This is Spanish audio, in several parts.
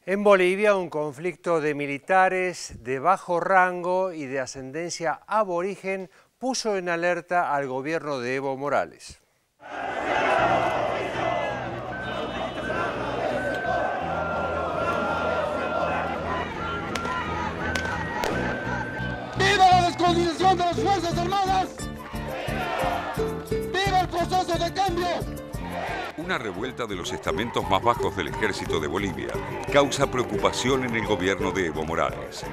En Bolivia, un conflicto de militares de bajo rango y de ascendencia aborigen puso en alerta al gobierno de Evo Morales. ¡Viva la descoordinación de las Fuerzas Armadas! ¡Viva el proceso de cambio! Una revuelta de los estamentos más bajos del ejército de Bolivia causa preocupación en el gobierno de Evo Morales.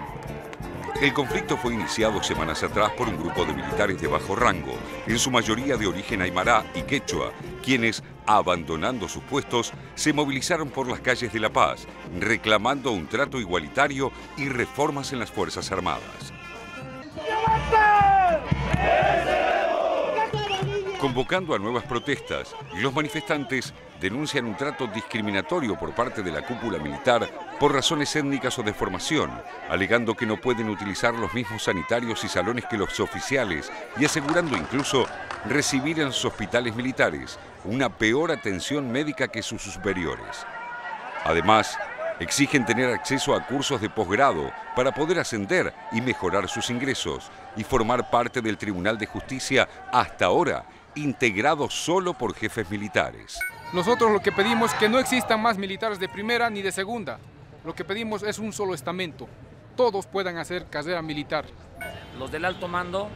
El conflicto fue iniciado semanas atrás por un grupo de militares de bajo rango, en su mayoría de origen aymara y quechua, quienes, abandonando sus puestos, se movilizaron por las calles de La Paz, reclamando un trato igualitario y reformas en las Fuerzas Armadas. Convocando a nuevas protestas, los manifestantes denuncian un trato discriminatorio por parte de la cúpula militar por razones étnicas o de formación, alegando que no pueden utilizar los mismos sanitarios y salones que los oficiales y asegurando incluso recibir en los hospitales militares una peor atención médica que sus superiores. Además, exigen tener acceso a cursos de posgrado para poder ascender y mejorar sus ingresos y formar parte del Tribunal de Justicia hasta ahora integrado solo por jefes militares. Nosotros lo que pedimos es que no existan más militares de primera ni de segunda. Lo que pedimos es un solo estamento. Todos puedan hacer carrera militar. Los del alto mando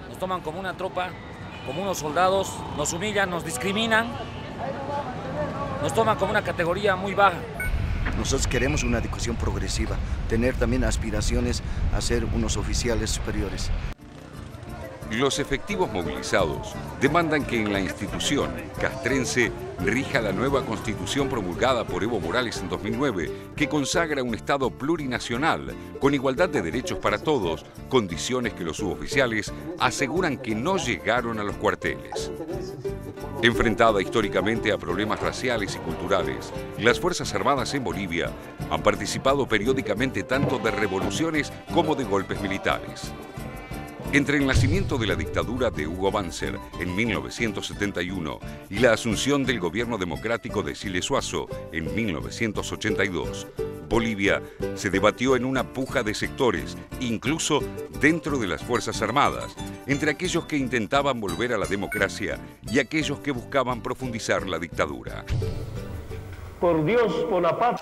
nos toman como una tropa, como unos soldados, nos humillan, nos discriminan, nos toman como una categoría muy baja. Nosotros queremos una educación progresiva, tener también aspiraciones a ser unos oficiales superiores. Los efectivos movilizados demandan que en la institución castrense rija la nueva constitución promulgada por Evo Morales en 2009, que consagra un Estado plurinacional con igualdad de derechos para todos, condiciones que los suboficiales aseguran que no llegaron a los cuarteles. Enfrentada históricamente a problemas raciales y culturales, las Fuerzas Armadas en Bolivia han participado periódicamente tanto de revoluciones como de golpes militares. Entre el nacimiento de la dictadura de Hugo Banzer en 1971 y la asunción del gobierno democrático de Siles Suazo en 1982, Bolivia se debatió en una puja de sectores, incluso dentro de las Fuerzas Armadas, entre aquellos que intentaban volver a la democracia y aquellos que buscaban profundizar la dictadura. Por Dios, por la paz.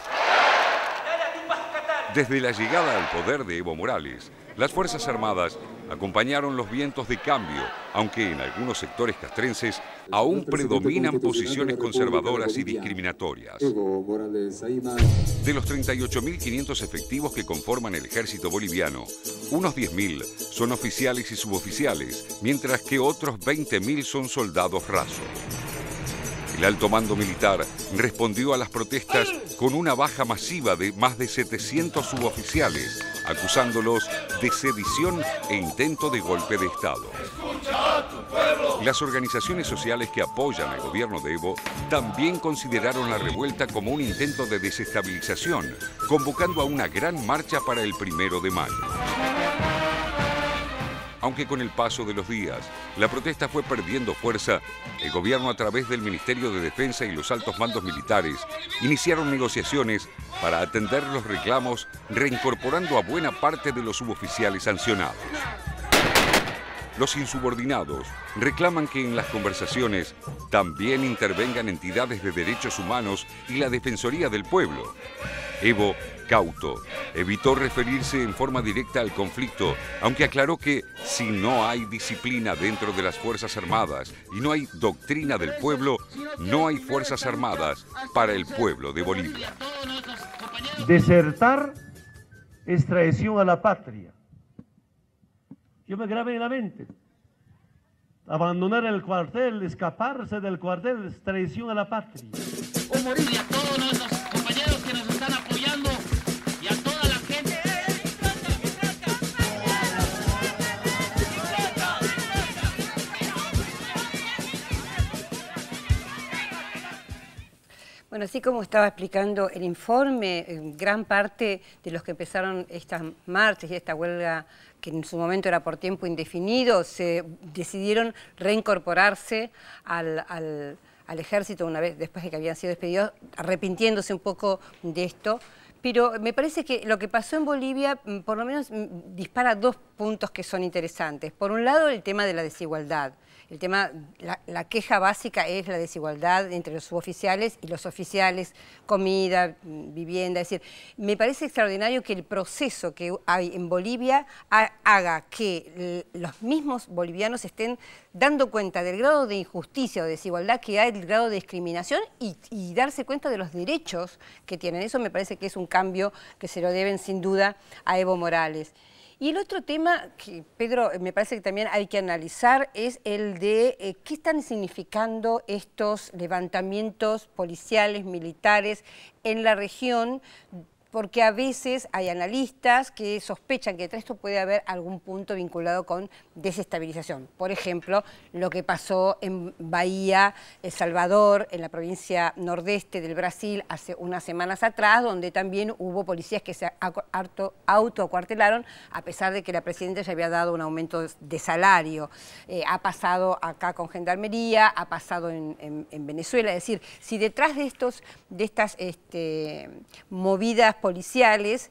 Desde la llegada al poder de Evo Morales, las Fuerzas Armadas acompañaron los vientos de cambio, aunque en algunos sectores castrenses aún predominan posiciones conservadoras y discriminatorias. De los 38.500 efectivos que conforman el ejército boliviano, unos 10.000 son oficiales y suboficiales, mientras que otros 20.000 son soldados rasos. El alto mando militar respondió a las protestas con una baja masiva de más de 700 suboficiales, acusándolos de sedición e intento de golpe de Estado. Las organizaciones sociales que apoyan al gobierno de Evo también consideraron la revuelta como un intento de desestabilización, convocando a una gran marcha para el 1 de mayo. Aunque con el paso de los días la protesta fue perdiendo fuerza, el gobierno a través del Ministerio de Defensa y los altos mandos militares iniciaron negociaciones para atender los reclamos, reincorporando a buena parte de los suboficiales sancionados. Los insubordinados reclaman que en las conversaciones también intervengan entidades de derechos humanos y la Defensoría del Pueblo. Evo, cauto, evitó referirse en forma directa al conflicto, aunque aclaró que si no hay disciplina dentro de las Fuerzas Armadas y no hay doctrina del pueblo, no hay Fuerzas Armadas para el pueblo de Bolivia. Desertar es traición a la patria. Yo me grabé en la mente. Abandonar el cuartel, escaparse del cuartel es traición a la patria. O morir y a todos nuestros compañeros que nos están apoyando y a toda la gente. Bueno, así como estaba explicando el informe, gran parte de los que empezaron estas marchas y esta huelga, que en su momento era por tiempo indefinido, se decidieron reincorporarse al ejército una vez después de que habían sido despedidos, arrepintiéndose un poco de esto. Pero me parece que lo que pasó en Bolivia, por lo menos, dispara dos puntos que son interesantes. Por un lado, el tema de la desigualdad. El tema, la queja básica es la desigualdad entre los suboficiales y los oficiales, comida, vivienda. Es decir, me parece extraordinario que el proceso que hay en Bolivia haga que los mismos bolivianos estén dando cuenta del grado de injusticia o desigualdad que hay, del grado de discriminación y darse cuenta de los derechos que tienen. Eso me parece que es un cambio que se lo deben sin duda a Evo Morales. Y el otro tema que, Pedro, me parece que también hay que analizar es el de qué están significando estos levantamientos policiales, militares en la región, porque a veces hay analistas que sospechan que detrás de esto puede haber algún punto vinculado con desestabilización. Por ejemplo, lo que pasó en Bahía, El Salvador, en la provincia nordeste del Brasil, hace unas semanas atrás, donde también hubo policías que se autoacuartelaron, a pesar de que la presidenta ya había dado un aumento de salario. Ha pasado acá con Gendarmería, ha pasado en Venezuela. Es decir, si detrás de estas movidas policiales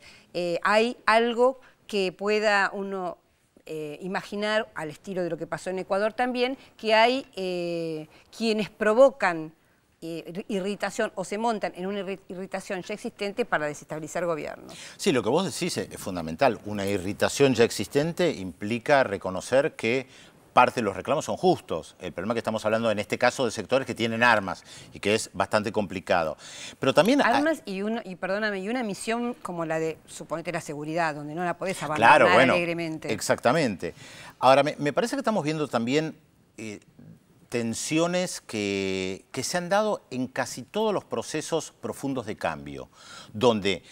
hay algo que pueda uno imaginar, al estilo de lo que pasó en Ecuador también, que hay quienes provocan irritación o se montan en una irritación ya existente para desestabilizar gobiernos. Sí, lo que vos decís es fundamental. Una irritación ya existente implica reconocer que parte de los reclamos son justos. El problema que estamos hablando en este caso de sectores que tienen armas y que es bastante complicado. Pero también armas y una misión como la de, suponete, la seguridad, donde no la podés abandonar, claro, bueno, alegremente. Exactamente. Ahora, me parece que estamos viendo también tensiones que se han dado en casi todos los procesos profundos de cambio, donde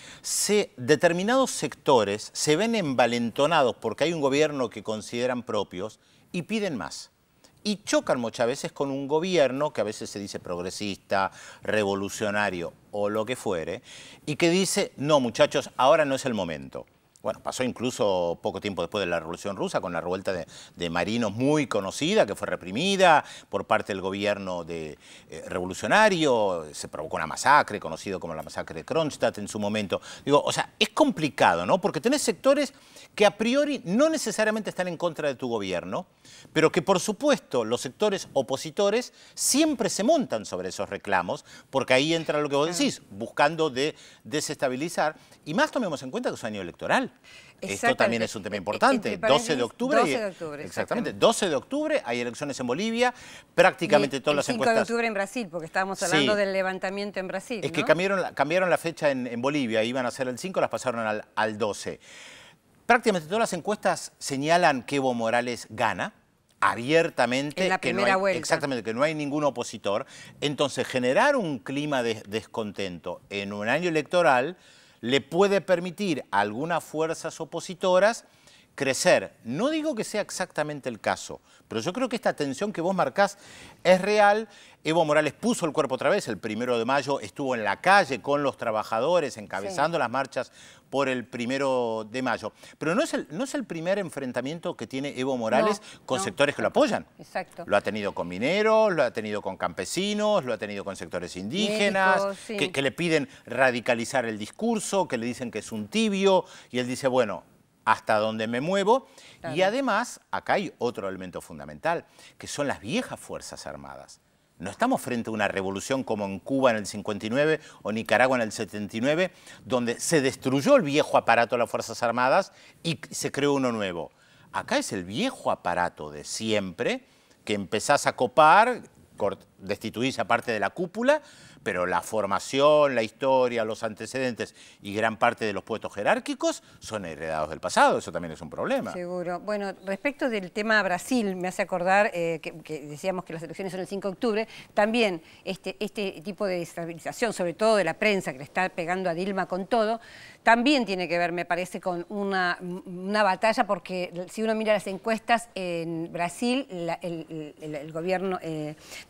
determinados sectores se ven envalentonados porque hay un gobierno que consideran propios y piden más. Y chocan muchas veces con un gobierno que a veces se dice progresista, revolucionario o lo que fuere, y que dice, no muchachos, ahora no es el momento. Bueno, pasó incluso poco tiempo después de la Revolución Rusa con la revuelta de marinos muy conocida, que fue reprimida por parte del gobierno revolucionario. Se provocó una masacre, conocido como la masacre de Kronstadt en su momento. Digo, o sea, es complicado, ¿no? Porque tenés sectores que a priori no necesariamente están en contra de tu gobierno, pero que por supuesto los sectores opositores siempre se montan sobre esos reclamos, porque ahí entra lo que vos decís, buscando desestabilizar. Y más tomemos en cuenta que es un año electoral. Esto también es un tema importante. 12 de octubre. 12 de octubre. Exactamente. 12 de octubre hay elecciones en Bolivia. Prácticamente todas las encuestas. 5 de octubre en Brasil, porque estábamos hablando del levantamiento en Brasil. Es que cambiaron la fecha en Bolivia. Iban a ser el 5, las pasaron al 12. Prácticamente todas las encuestas señalan que Evo Morales gana abiertamente. En la primera vuelta. Exactamente, que no hay ningún opositor. Entonces, generar un clima de descontento en un año electoral le puede permitir a algunas fuerzas opositoras crecer. No digo que sea exactamente el caso, pero yo creo que esta tensión que vos marcás es real. Evo Morales puso el cuerpo otra vez, el 1 de mayo estuvo en la calle con los trabajadores, encabezando las marchas por el 1 de mayo. Pero no es el primer enfrentamiento que tiene Evo Morales con sectores que lo apoyan. Exacto. Lo ha tenido con mineros, lo ha tenido con campesinos, lo ha tenido con sectores indígenas, médicos, que le piden radicalizar el discurso, que le dicen que es un tibio, y él dice, bueno, hasta donde me muevo. Claro. Y además, acá hay otro elemento fundamental, que son las viejas Fuerzas Armadas. No estamos frente a una revolución como en Cuba en el 59 o Nicaragua en el 79, donde se destruyó el viejo aparato de las Fuerzas Armadas y se creó uno nuevo. Acá es el viejo aparato de siempre, que empezás a copar, destituís a parte de la cúpula, pero la formación, la historia, los antecedentes y gran parte de los puestos jerárquicos son heredados del pasado. Eso también es un problema. Seguro. Bueno, respecto del tema Brasil, me hace acordar que decíamos que las elecciones son el 5 de octubre, también este tipo de desestabilización, sobre todo de la prensa que le está pegando a Dilma con todo, también tiene que ver, me parece, con una batalla, porque si uno mira las encuestas en Brasil, el gobierno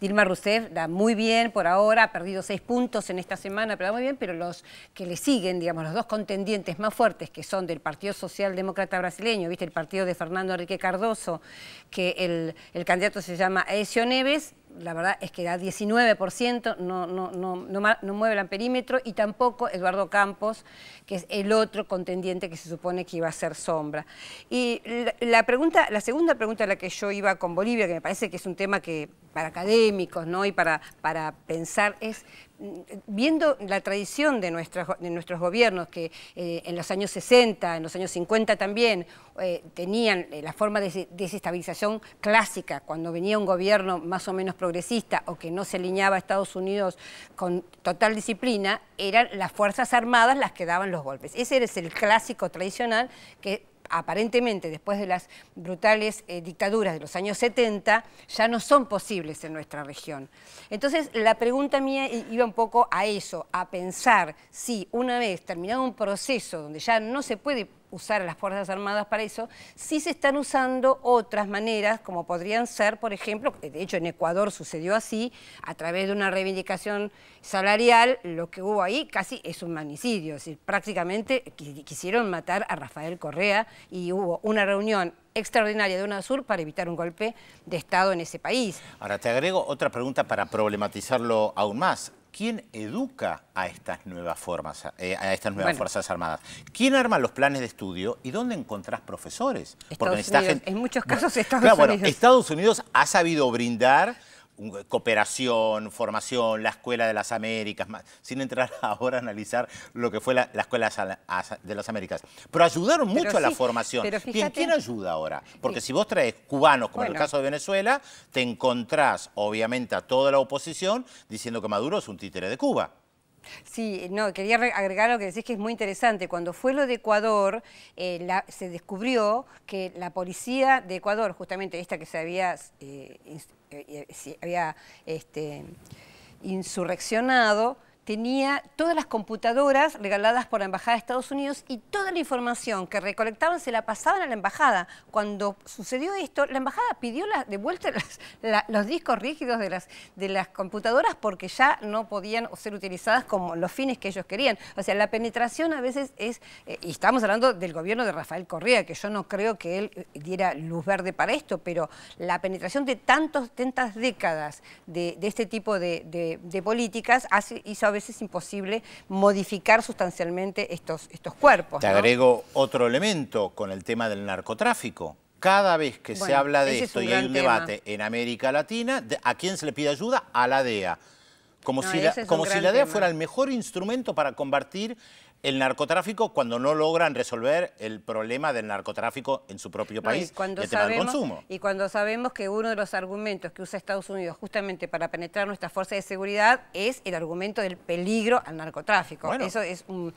Dilma Rousseff da muy bien por ahora, ha perdido 6 puntos en esta semana, pero muy bien, pero los que le siguen, digamos, los dos contendientes más fuertes, que son del Partido Socialdemócrata Brasileño, ¿viste? El partido de Fernando Henrique Cardoso, que el candidato se llama Aécio Neves, la verdad es que da 19%, no mueve el perímetro, y tampoco Eduardo Campos, que es el otro contendiente que se supone que iba a ser sombra. Y la segunda pregunta a la que yo iba con Bolivia, que me parece que es un tema que para académicos, ¿no?, y para pensar, es viendo la tradición de nuestros gobiernos, que en los años 60, en los años 50 también, tenían la forma de desestabilización clásica, cuando venía un gobierno más o menos progresista o que no se alineaba a Estados Unidos con total disciplina, eran las Fuerzas Armadas las que daban los golpes. Ese es el clásico tradicional que aparentemente después de las brutales dictaduras de los años 70 ya no son posibles en nuestra región. Entonces la pregunta mía iba un poco a eso, a pensar si una vez terminado un proceso donde ya no se puede usar a las Fuerzas Armadas para eso, sí se están usando otras maneras, como podrían ser, por ejemplo, de hecho en Ecuador sucedió así, a través de una reivindicación salarial, lo que hubo ahí casi es un magnicidio, es decir, prácticamente quisieron matar a Rafael Correa y hubo una reunión extraordinaria de UNASUR para evitar un golpe de Estado en ese país. Ahora te agrego otra pregunta para problematizarlo aún más. ¿Quién educa a estas nuevas Fuerzas Armadas? ¿Quién arma los planes de estudio y dónde encontrás profesores? Porque en muchos casos Estados Unidos. Bueno, Estados Unidos ha sabido brindar cooperación, formación, la Escuela de las Américas, sin entrar ahora a analizar lo que fue la Escuela de las Américas. Pero ayudaron mucho a la formación. Bien, ¿quién ayuda ahora? Porque si vos traes cubanos, como en el caso de Venezuela, te encontrás, obviamente, a toda la oposición diciendo que Maduro es un títere de Cuba. Sí, no, quería agregar lo que decís, que es muy interesante. Cuando fue lo de Ecuador, se descubrió que la policía de Ecuador, justamente esta que se había insurreccionado, tenía todas las computadoras regaladas por la Embajada de Estados Unidos y toda la información que recolectaban se la pasaban a la Embajada. Cuando sucedió esto, la Embajada pidió de vuelta los discos rígidos de las computadoras porque ya no podían ser utilizadas como los fines que ellos querían. O sea, la penetración a veces es, y estamos hablando del gobierno de Rafael Correa, que yo no creo que él diera luz verde para esto, pero la penetración de tantas décadas de este tipo de políticas hizo a veces imposible modificar sustancialmente estos cuerpos. Te agrego otro elemento con el tema del narcotráfico. Cada vez que se habla de esto y hay un debate en América Latina, ¿a quién se le pide ayuda? A la DEA. Como si la DEA fuera el mejor instrumento para combatir el narcotráfico cuando no logran resolver el problema del narcotráfico en su propio país, el tema del consumo. Y cuando sabemos que uno de los argumentos que usa Estados Unidos justamente para penetrar nuestras fuerzas de seguridad es el argumento del peligro al narcotráfico. Bueno. Eso es un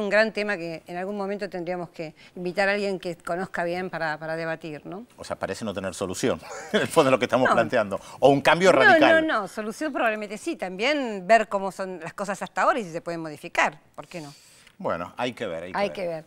gran tema que en algún momento tendríamos que invitar a alguien que conozca bien para debatir, ¿no? O sea, parece no tener solución, en el fondo de lo que estamos planteando. O un cambio radical. No, solución probablemente sí. También ver cómo son las cosas hasta ahora y si se pueden modificar. ¿Por qué no? Bueno, hay que ver, hay que ver.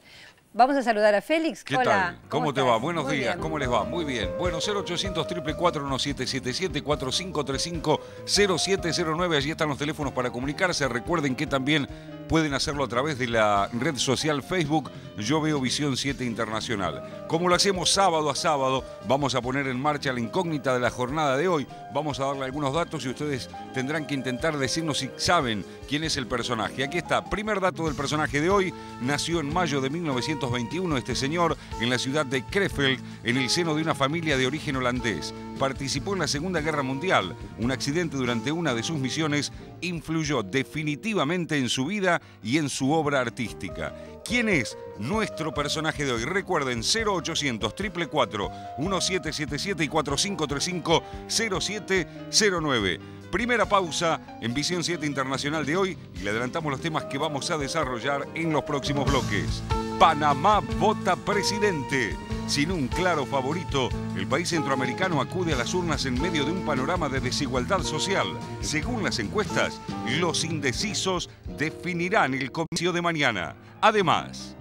Vamos a saludar a Félix. ¿Qué tal? ¿Cómo te va? Buenos días. ¿Cómo les va? Muy bien. Bueno, 0800 444 1777 4535 0709. Allí están los teléfonos para comunicarse. Recuerden que también pueden hacerlo a través de la red social Facebook Yo Veo Visión 7 Internacional. Como lo hacemos sábado a sábado, vamos a poner en marcha la incógnita de la jornada de hoy. Vamos a darle algunos datos y ustedes tendrán que intentar decirnos si saben quién es el personaje. Aquí está. Primer dato del personaje de hoy. Nació en mayo de 1921 este señor en la ciudad de Krefeld, en el seno de una familia de origen holandés. Participó en la Segunda Guerra Mundial. Un accidente durante una de sus misiones influyó definitivamente en su vida y en su obra artística. ¿Quién es nuestro personaje de hoy? Recuerden, 0800 444 1777 y 4535 0709. Primera pausa en Visión 7 Internacional de hoy y le adelantamos los temas que vamos a desarrollar en los próximos bloques. Panamá vota presidente. Sin un claro favorito, el país centroamericano acude a las urnas en medio de un panorama de desigualdad social. Según las encuestas, los indecisos definirán el comicio de mañana. Además,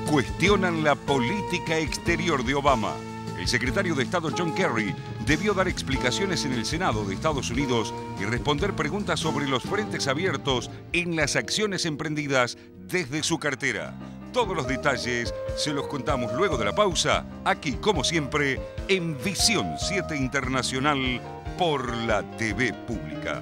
cuestionan la política exterior de Obama. El secretario de Estado John Kerry debió dar explicaciones en el Senado de Estados Unidos y responder preguntas sobre los frentes abiertos en las acciones emprendidas desde su cartera. Todos los detalles se los contamos luego de la pausa, aquí como siempre en Visión 7 Internacional por la TV Pública.